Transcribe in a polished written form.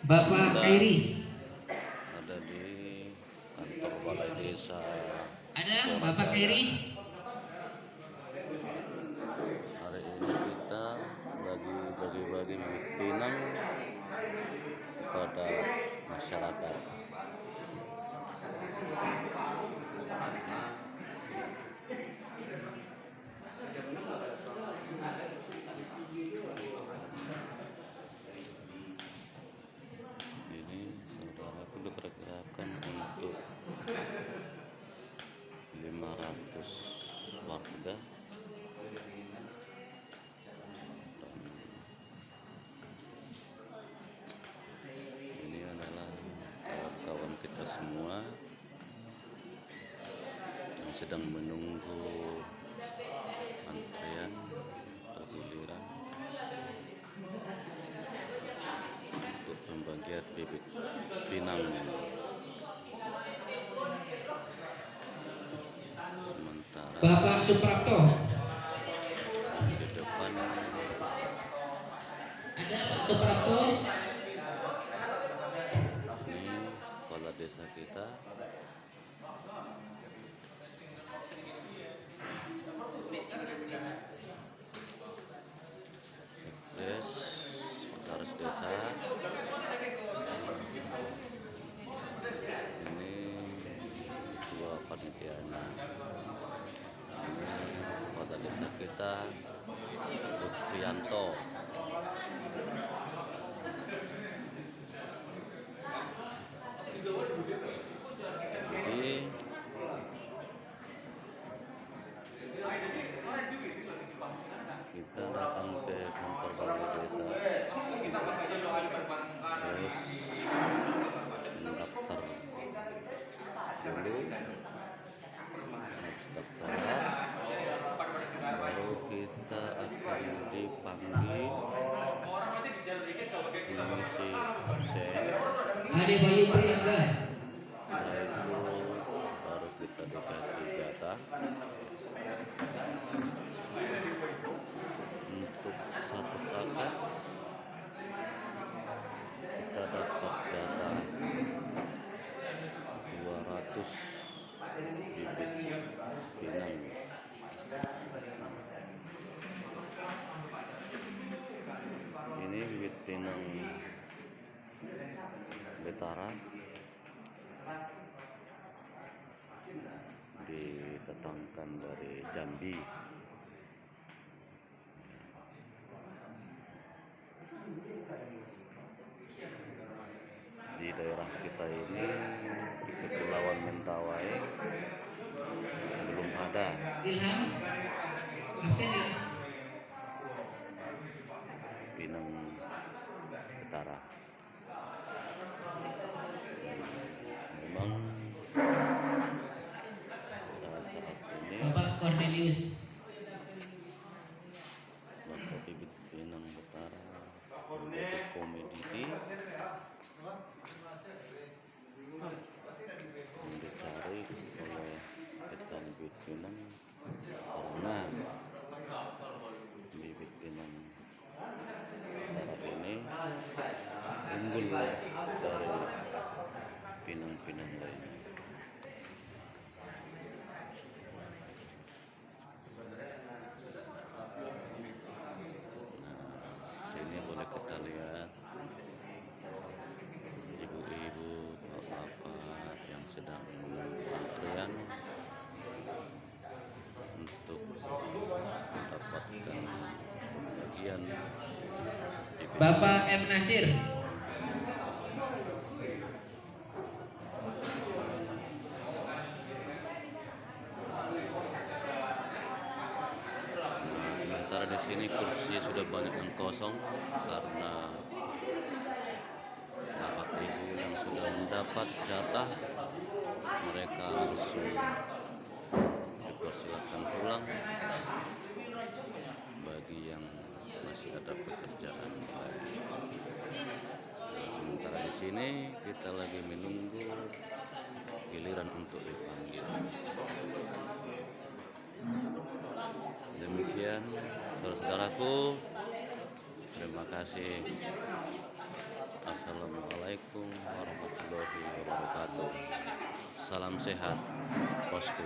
Bapak Kita Kairi. ada di kantor Balai Desa Ada Bapak Sorajaya. Kairi? Hari ini kita lagi bagi-bagi bibit pinang kepada masyarakat. Ini saudara diperkirakan untuk 500 warga. Ini adalah kawan-kawan kita semua yang sedang menunggu antrian atau giliran untuk pembagian bibit pinang ini. Sementara Bapak Suprapto. di depan Ada Pak Suprapto? ini kepala desa kita. Sekdes, sekretaris desa. Ini ketua panitianya. Ini kepala desa kita, Lutfianto. Jadi kita datang ke kantor balai desa, terus mendaftar dulu, daftar, baru kita akan dipanggil mengisi absen. Ade Bayu Priyaga. Setelah itu baru kita dikasih jatah. Untuk satu kakak kita dapat jatah 200 bibit pinang. Ini bibit pinang betara didatangkan dari Jambi. Di daerah kita ini di Kepulauan Mentawai belum ada Ilham. Absen ya? pinang betara. Memang saat ini Bapak Cornelius. baca bibit pinang betara menjadi komoditi yang dicari oleh petani bibit pinang, karena bibit pinang betara ini unggul dari pinang-pinang lainnya. Sini boleh kita lihat ibu-ibu, bapak-bapak yang sedang menunggu antrian untuk mendapatkan pembagian bibit. Bapak M. Nasir. Sementara di sini kursi sudah banyak yang kosong karena bapak ibu yang sudah mendapat jatah mereka langsung dipersilakan pulang. Bagi yang masih ada pekerjaan lain. Sementara di sini kita lagi menunggu giliran untuk dipanggil. Demikian saudara-saudaraku, terima kasih. Assalamualaikum warahmatullahi wabarakatuh. Salam sehat, bosku.